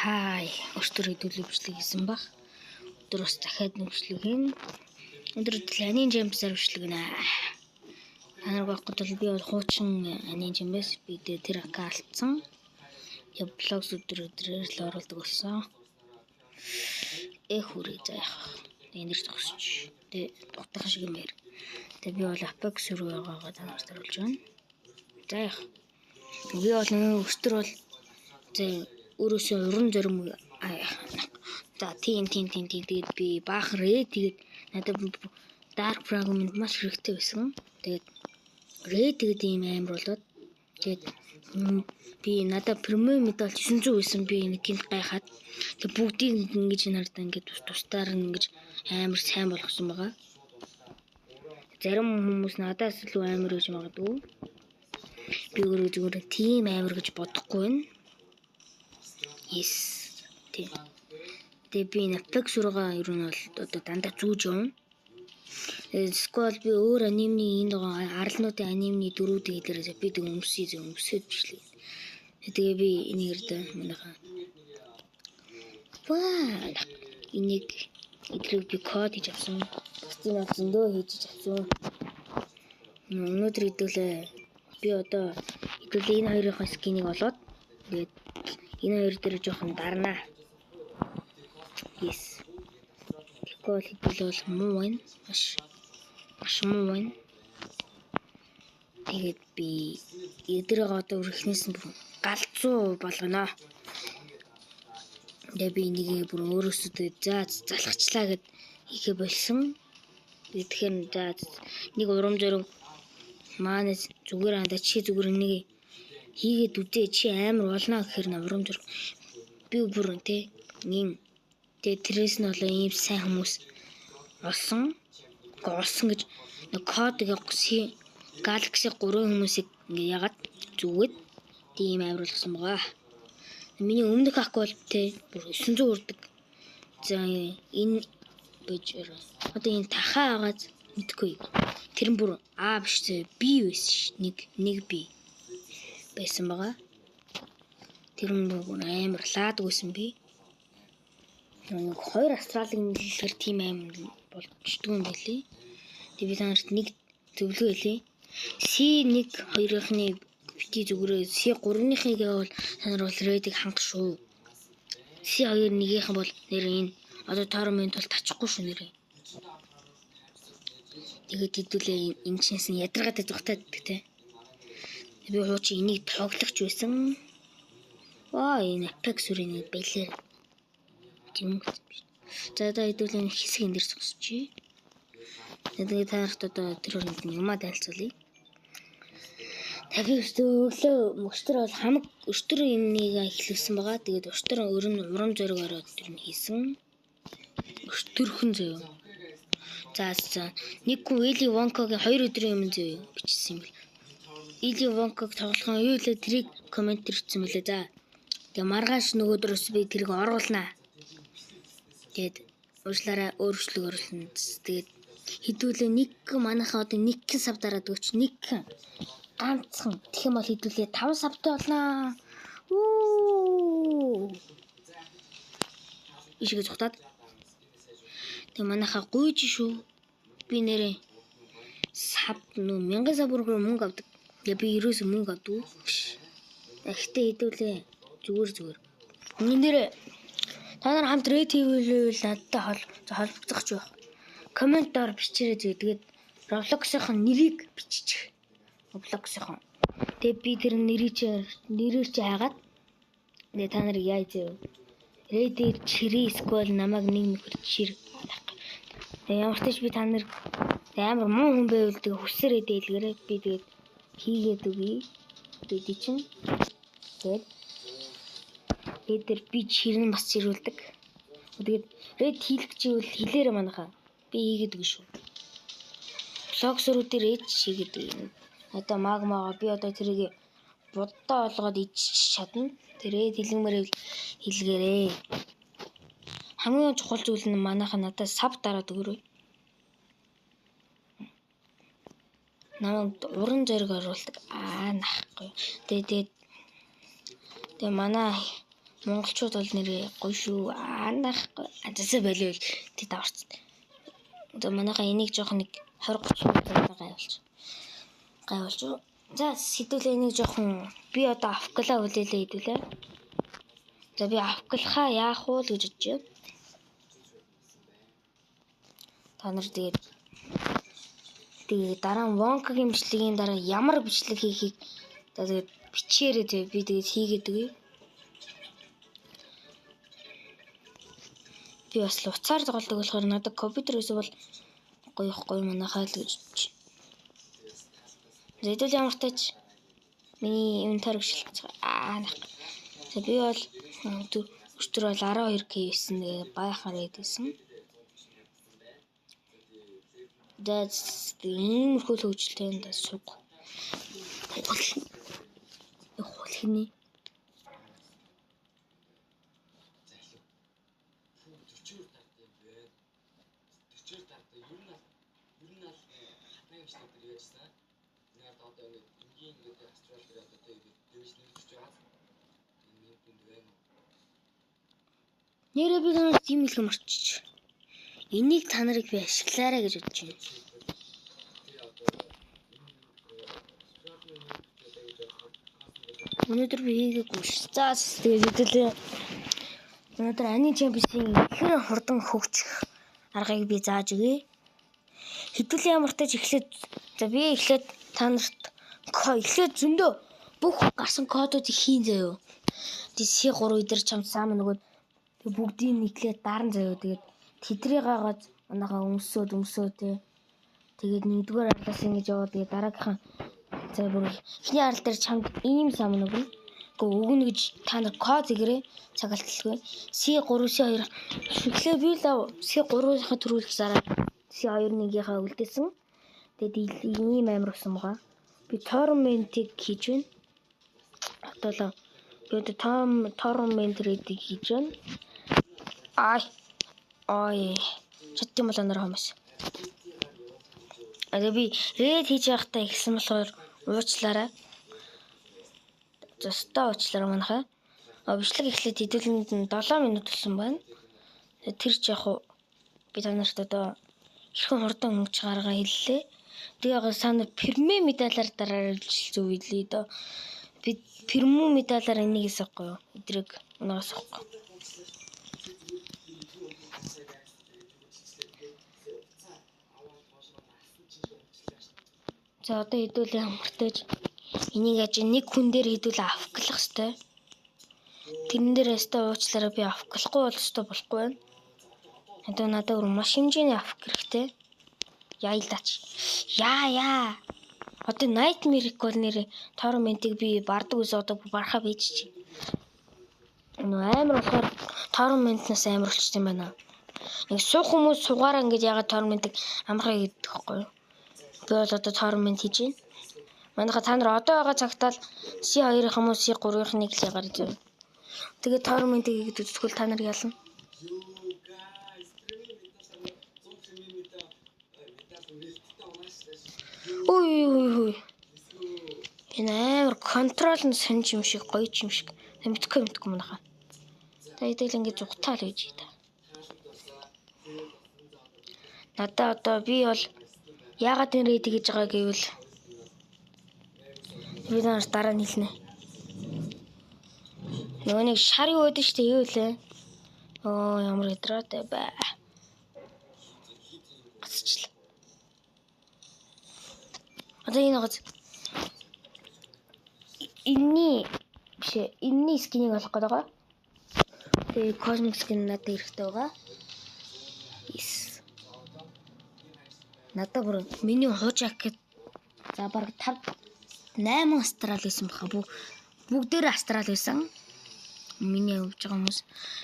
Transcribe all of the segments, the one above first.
Хай, өөртөө төлөвчлэг хийсэн баг. Өдөр бас дахиад нөхцөлөг хийн. Өдөр анийн жимсээр өвчлөг нэ. Танарг байхгүй бол би бол хуучин анийн жимээс би тэр аккаунтсан. Я блогс өдрөөр л оруулдаг болсон. Хүрээ заах. Энд зогсож. Тэ дутах шиг юм яар. Тэ би бол Apex руугаа танарт оруулж байна. Заах. Би бол өстөр бол өөрөөсөө уран зорим за тийм тэгээд би баахрээ тэгээд надад dark fragment маш хэрэгтэй байсан. Тэгээд тэгээд ийм амар болоод тэгээд би надад premier medal 900 байсан. Би нэг гинт гайхаад тэгээд бүгдийг ингэж нардаа ингэж тусдаар ингэж амар сайн болгосон байгаа. Зарим хүмүүс надаас илүү амар гэж магадгүй. Би өөрөө зүгээр тийм амар гэж бодохгүй байна. Yes. Тэгээ би Apex руугаа ер нь бол одоо дандаа зүүж явна. Сквал би өөр анимны энэ аралнуудын анимны дөрүүдийг хэлээрээ би тэг өмсөд бичлээ. Тэгээ би энийгэрд манайхаа энийг идрэг би код хийж авсан. Тийм бол зөндөө хийж авсан. Өнөөдөр хэдүүлээ би одоо хэдүүлээ энэ хоёрын скинийг олоод тэгээд энэ хоёр дээр жоохон дарнаа. Yes. Тэгвэл хэдүүлээ бол муу байна. Маш муу байна. Тэгээд би эдрэг одоо өрхнээс нь галзуу болгоно. Тэгээд би энийг бүр өөрөөсөө залхачлаа гэд хийхэ болсон. Тэгэхээр нэг урам зориг маань зүгээр анда чи зүгээр нэг хийгээд үдээ чи амар болно гэхээр урам зориг би бүр тэгээ тэрээс нь болоо ийм сайн хүмүүс олсон гэж нэг кодыг Galaxy 3 хүмүүсийг ингээ ягаад зүгээд тийм амар болгосон байгаа. Миний өмнөх ак бол бүр 900 үрдэг. За энэ бижэр одоо энэ тахаа агаад мэдгүй. Тэр нь бүр биш би байсан ш. Нэг би байсан байгаа. Тэр нь бүр амар лаадгүйсэн би. Нэг хоёр астралын нэлээр тийм амар болчдөг юм байлээ. Тэгээ би танарт нэг зөвлөгөө хэлье. C1 2-ны бити зүгээрээ C3-ныхыг бол танар бол редийг хангах шүү. C2-ийн бол нэр энэ одоо тоормын тул тачихгүй шүү нэрээ. Тэгээд хэдүүлээ энэ чинс ядаргаатай зүгтаад тэ. Би хуучин энийг тоглогч байсан. Энэ Apex үрийн байлээ. Тийм үү. За одоо хэдүүлээ хэсэг энэ дэр зогсчихъя. Тэгээд таарт одоо тэр юмаа тайлцуулъя. Тэгээд өглөө өчтөр бол хамаг өчтөр энийг эхлүүлсэн байгаа. Тэгээд өчтөр урам зориг ороод тэр нь хийсэн. Өчтөрхөн зөө. За нэг хүн Willy Wonka-гийн 2 өдрийн өмнө зөө бичсэн юм бэл. Willy Wonka-г тоглохын үеэлээ тэрийг комент ирсэн мөлий. За. Тэгээ маргааш нөгөөдрөөс би тэрийг оруулнаа. Тэгээд уучлаарай өөрчлөлт оруулна. Тэгээд хэдүүлээ нэг манайхаа одоо нэг сав дараад өгч нэг ганцхан тэгэх юм бол хэдүүлээ 5 савтай болноо. Ишгээ зүхтаад. Тэг манайхаа гуйж шүү. Би нэрээ сав 1000 сав бүргээр мөнгө авдаг. Тэгээ би ерөөсөө мөнгө авдаг. Гэхдээ хэдүүлээ зүгээр. Энд нэрээ та нар хамт ред хийвэл надтай холбогдох ч байх. Комментоор бичээрэй зөө. Тэгээд Roblox-ын нэрийг бичих. Roblox-ын. Тэгээд би тэр нэрээр чи хагаад тэгээд та нар яа зөө. Red-ээр чирээ сквал намайг нэг нөхөр чир. Тэгээд ямар ч тач би та нар амар муу хүн байвал тэгээд хүсээрээ дэлгэрээ би тэгээд хийгээд үгүй. Тэгээд чинь тэгээд эдэр би чирэн бас чирүүлдэг. Тэгээд red хийлгэж ивэл хэлээрээ манайхаа би хийгээд үгүй шүү. Блогсруу дээр ээж хийгээд үгүй. Одоо магмаага би одоо тэрийг буддаа олгоод иччих чадна. Тэрээ дэлгэмээр хэлгээрээ. Хамгийн чухал зүйл нь манайхаа надад сав дараад өгөрөө. Намайг уран зориг оруулдаг. Нахгүй. Тэгээд манай Монголчууд бол нэрээ гоё шүү. Анх ажисаа болов тий даварч. Одоо манайхаа энийг жоох нэг 20-30 минут гайвуулж. За хэдүүлээ энийг жоохон би одоо авкала үлээлээ хэдүүлээ. За би авкалхаа яах вэ гэж бодож байна. Та нар тэгээд дараа нь Вонкагийн бичлэгийн дараа ямар бичлэг хийхийг тэгээд бичээрэй тэг би тэгээд хийгээд өгье. Би бас уцаар тоглодог болохоор надад компьютерээс бол гоё манайхаа л гэж. Зэдэл ямар тач миний инвентар гიშлэх. За би бол өчтөр бол 12k байсан тэгээ байхаар идсэн. That's энэ хөл хөгжилтэнд суг. Хөлхний. Нэрээ би нэг тийм хэлэх марчиж. Энийг та нарыг би ашиглаарай гэж бодож байна. Өнөөдөр би хийгээгүй ш. За тэгээд хэдүүлээ. Өнөөдөр Ани Чемпионсийн ихэр хурдан хөгжих аргыг би зааж өгье. Хэдүүлээ ямар тач эхлээд за би эхлээд та нарт эхлээд зөндөө бүх гарсан кодуудыг хийн заяа. DC3 өдөр чамд саам нөгөө бүгдийг нэглээд даран заяа. Тэгээд тэдрийг гагаад манайхаа өмсөө те. Тэгээд нэгдүгээр арлаас ингэж яваа. Тэгээд дараагийнхаа за бүр эхний арал дээр чамд ийм саам нөгөө өгнө гэж та нар код зэгрээ цагаалталгүй. C3-2 эхлээ би л C3-ийнхаа төрүүлэх зараад C2-1-ийнхаа үлдээсэн. Тэгээд ийм амар усан байгаа. Би tournament-ийг хийж байна. Одоо тэгээд tournament-ийг хийж байна. Ой. Чаттим бол оноор хамаас. Одоо би ред хийж байхдаа ихсэн болохоор уучлаарай. Зөстөө уучлаарай манайхаа. Бичлэг эхлээд хэдүүлэнд 7 минут болсон байна. Тэр ч яг би та нарт одоо хэрхэн хурдан өнгөж гаргаа хэллээ. Тэгээд санаа перме медалаар дараалж зөв хэлээ дөө. Би пермо медалаар энийг хийсэхгүй юу? Эдрэг унаасахгүй. За одоо хэдүүлээ хамартаж энийг аж нэг хүн дээр хэдүүлээ авклах хэвээр. Тэрэн дээр ястаа уучлаарай би авклахгүй бол өстой болохгүй байна. Одоо надад өөр маш хэмжээний авах хэрэгтэй. Яйлаач. Яа. Одоо Nightmare бол нэр tournament-ыг би бардаг ус одоо барахаа бийчих. Амар болохоор tournament-наас амар болчихсон юм байна. Нэг суух хүмүүс сугаараа ингэж ягаад tournament-ыг амархаа гэдэг хэвгүй юу? Би бол одоо tournament хийж байна. Манайха та нар одоо байгаа цагтаа C2-ийн хүмүүс C3-ийн нэг л ягаар зөв. Тэгээд tournament-ийг хийгээд үзвэл та нар ялна. Ой. Энэ амар контрол нь сонж юм шиг гоё ч юм шиг. Мэдхгүй манайхаа. Тэгээд л ингэж зүгтаал гэж та. Надаа одоо би бол яагаад энэ рейд хийж байгаа гэвэл би нар дараа нь хэлнэ. Нөгөө нэг шарын өөдөн штэ юу лээ. Ямар ядраатай бай. Гацчлаа. Одоо энэ гоц энэний скинийг олох гээд байгаа. Тэгээ космик скин надад хэрэгтэй байгаа. Надад бүр миний хуужакет за баг 8 астрал байсан баха. Бүгдээр астрал байсан. Миний явж байгаа хүмүүс.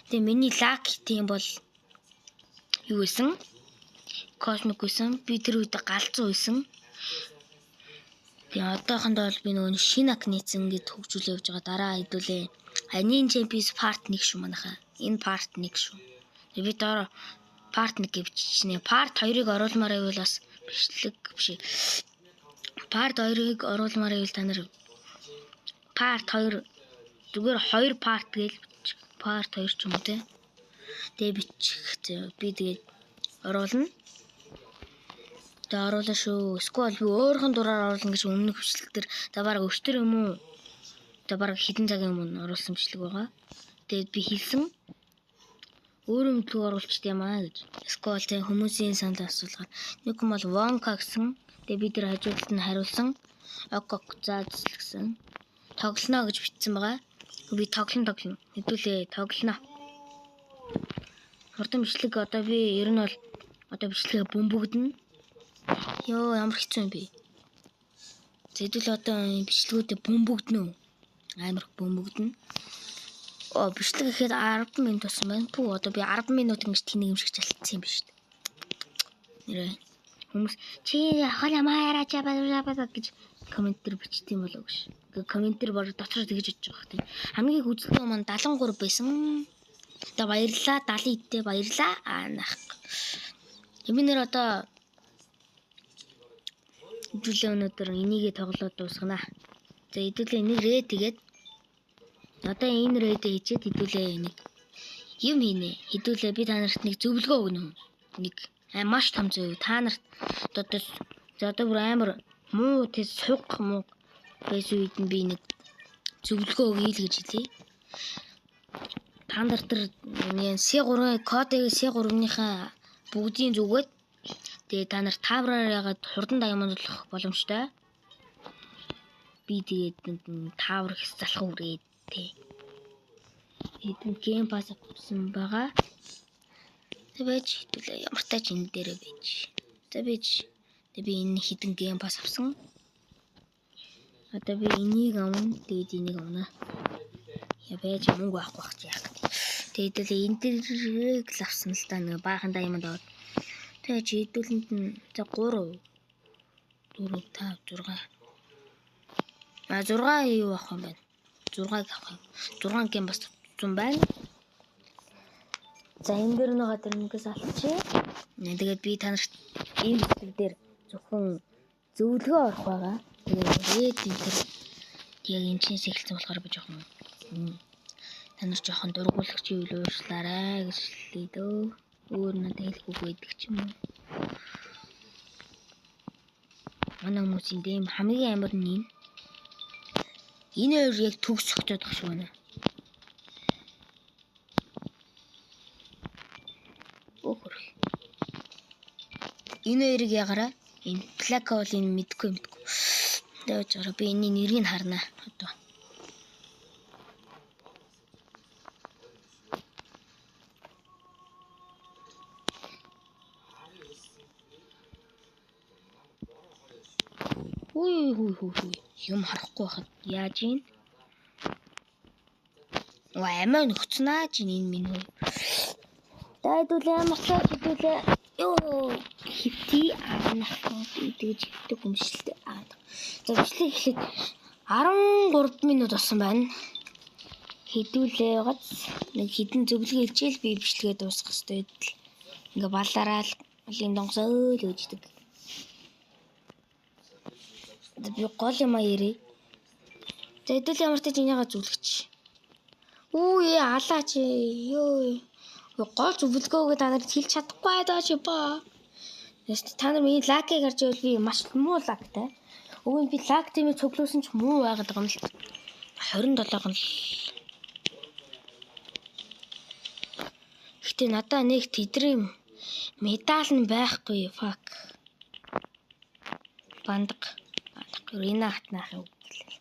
Тэгээ миний лаки тийм бол юу байсан? Космик байсан. Би тэр үед галзуу байсан. Тэгээ одоохондоо бол би нөгөө шинэ ак нийцэн ингэ хөгжүүлээ явж байгаа. Дараа хэдүүлээ. Ани Champions part 1 шүү манайхаа. Энэ part 1 шүү. Би дараа part 1 гэвчнэ. Part 2-ыг оруулмаар байвал бас бичлэг биш. Part 2-ыг оруулмаар байвал та нар part 2 зүгээр 2 part гээл part 2 ч юм уу те. Тэгээ бичих. Би тэгээд оруулна. Тэгээ оруулаа шүү. Сквал би өөрхөн дураар оруулна гэж өмнөх бичлэг дээр та бараг өчтөр юм уу? Та бараг хэдэн цагийн өмнө оруулсан бичлэг байгаа. Тэгээд би хэлсэн өөрөө мэдлэг оруулчихдээ маа гэж. Сквал тэг хүмүүсийн санал асуулгаад нэг юм бол Вонка гэсэн. Тэгээ бид нар хажуудалд нь хариулсан. Окок заацлгсэн. Тоглоно гэж бичсэн байгаа. Би тоглоно. Хэдүүлээ тоглоно. Хурдан бичлэг одоо би ер нь бол одоо бичлэгээ бөмбөгдөн. Йоо ямар хэцүү юм бэ? Хэдүүл одоо бичлэгүүдэд бөмбөгдөнө. Амар бөмбөгдөн. Бичлэг ихэд 10 минут болсон байна. Пүү одоо би 10 минут ингэж тэнэг юм шиг чалтсан юм биш үү? Нэрээ. Хүмүүс чи хоолой маараач гэж комент дээр бичдэг юм болов гэж. Комент дээр баг дотроо тэгж бодож байгаа хэрэг. Хамгийн их үзэлтэй маань 73 байсан. Тэгээ баярлаа 70 идтэй баярлаа. Нах. Би нэр одоо хэдүүлээ өнөөдөр энийгээ тоглоод дуусгана. За хэдүүлээ энийг рээ тэгээд одоо энэ рээдээ хийчихэд хэдүүлээ нэг юм хийнэ. Хэдүүлээ би та нарт нэг зөвлөгөө өгнө. Нэг маш том зөв. Та нарт одоо бүр амар муу тэс суг муу байсан үед нь би нэг зөвлөгөө өгье л гэж хэлье. Та нар тэр C3 кодыг C3-ийнхаа бүгдийн зүгээд тэгээ та нар тавраар ягаад хурдан даймондлох боломжтой. Би тэгээд тавар хэс залах үрээд тий. Эдэн гейм пасс авсан байгаа. Тэгэж хэдүүлээ ямар тач энэ дээрээ байж. Тэгэж би энэ хідэн гейм пасс авсан. Одоо би энийг авна, тэгээд энийг авна. Яаж мөнгө авахгүй бах яах вэ? Тэгээд л энэ дээрээ л авсан л та нэг баахан даймонд аваад. Тэгээд хэдүүлэнд нь за 3 4 5 6 6 юу авах юм байна? 6-ыг авах юм. 6 гейм пасс авсан байна. За энэ дээр нэг тэрнээс алчээ. Тэгээд би та нарт энэ бичлэг дээр зөвхөн зөвлөгөө орох байгаа. Тэгээд энэ тэр яг энэ чинь сэгэлцэн болохоор би жоохон та нар жоохон дургуулагч юу уушлаарай гэж хэлээ дөө. Өөр надад хэлэхгүй байдаг ч юм уу. Манай хүмүүсийн дэм хамгийн амар нь энэ хоёр яг төгс өгчод багш байна. Энэ хоёрыг ягараа энэ плакол энэ мэдгүй. Тэгэж байгаа би энэ нэрийг харна одоо. Хүй юм харахгүй байхад яаж ийн? Амаа нөхцнаа чи энэ минь хөө. Дайдуулаа ямар ч хэдүүлээ. Йоо хити анахаа тэгж хитдэг юм шилтэй. За бичлэг эхлээд 13 минут болсон байна. Хэдүүлээ гац нэг хідэн зөвлөгөө хэлжээл би бичлэгээ дуусгах хэрэгтэй байтал. Ингээ балаараа л малын донгосоо л үүждэг. Би гол юм ярэ. За хэдүүлээ ямар ч энийгээ зөвлөгч. Алаач ёо. Гол зөвлөгөөгөө та нарт хэлж чадахгүй даа чи ба. Та нар миний лакийг харж байвал би маш муу лактай. Өвөө би лак тийм цуглуулсан ч муу байгаад байгаа юм л. 27 л. Гэтэ надаа нэг тэдрийн медаль нь байхгүй. Fuck. Бандаг. Рина хатнаах юм гэлээ.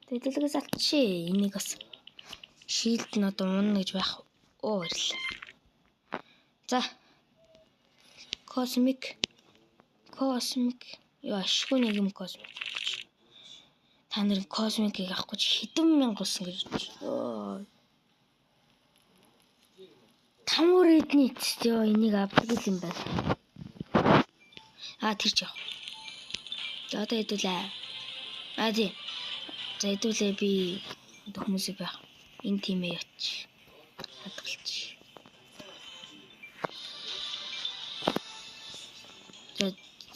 Тэгэлгээс алчи. Энийг бас шилд нь одоо унна гэж байх. Баярлалаа. За. Космик. Яашгүй нэг юм космик. Та нар космикийг авахгүй хэдэн мянга болсон гэж бодож. 5 эдний ёо энийг авдаг юм байна. Тэр ч яах. За одоо хэдүүлээ. Тий. За хэдүүлээ би хүмүүсийг байх. Энэ тимээ яач. Хадгалж.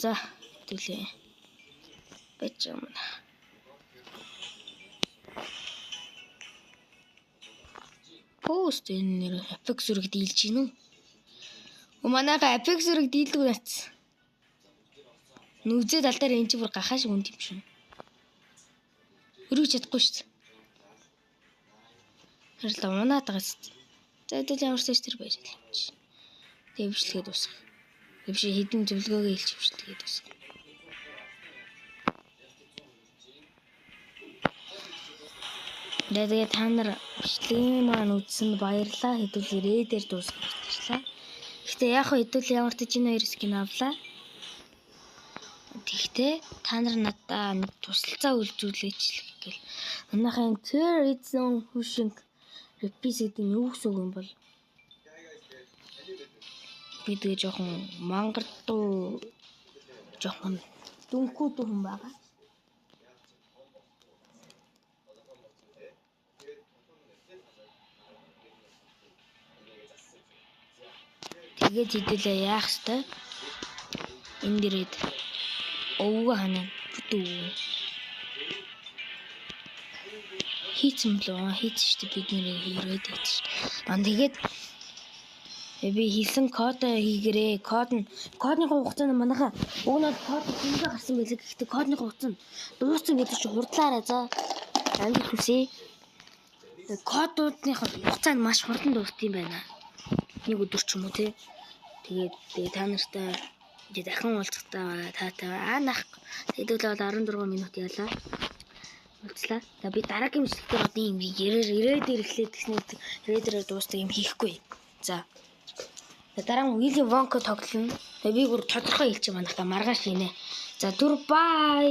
За хэдүүлээ. Бэж юм. Пост энэ нэр Apex зүрэг дийлж гин үү? Манайха Apex зүрэг дийлдэг нац. Нүзээ тал дээр энэ ч бүр гахаа шиг үнд юм шиг. Өргөж чадахгүй шүү дээ. Хэрлээ унаад байгаа шүү дээ. За хэдүүл ямар ч тэр байж л юм чи. Дэвшлэгээ дуусах. Дэвш хідэн зөвлөгөөгөө хэлж хвшлэгээ дуусах. Тэгээ та нар бичлэгийн маань үзсэнд баярлалаа. Хэдүүл ирээдээр дуусгачлаа. Гэхдээ яг хэдүүл ямар ч энэ хоёр скин авлаа. Тэгтээ та нар надаа нэг тусалцаа үйлжүүлээч л гэл. Манайхын Terrorism Pushing Repeat гэдэг нь юу гэсэн үг юм бол? Би тэгээ жоохон мангардуу жоохон дүнхүү хүн байгаа. Тэгээд хэдүүлээ яах вэ? Энд ирээд өвгөө ханаа бүтүү. Хийцэн блөө хийц штэ бид нэрээ хийрээд байт ш. Тэгээд би хийсэн код хийгэрээ. Кодны хугацаанд манайхаа өгнөд код хингээ гарсан байлээ. Гэхдээ кодны хугацаа дууссан гэдэг чи хурдлаараа за. Англи хүсье. Кодуудны хугацаа нь маш хурдан дууст юм байна. Нэг өдөр ч юм уу тий. Тэгээд та нартай дахин уулзахтаа таатай аанах. Хэдүүлээ бол 14 минут ялаа. Уулзлаа. За би дараагийн бичлэгтээ одоо юм ирээдээр эхлээд гэснээр ирээдээрээ дуустдаг юм хийхгүй. За. Дараа нь William Wonka тоглоно. Тэгээ би бүр тодорхой хэлчих манайхаа маргааш хийнэ. За түр бай.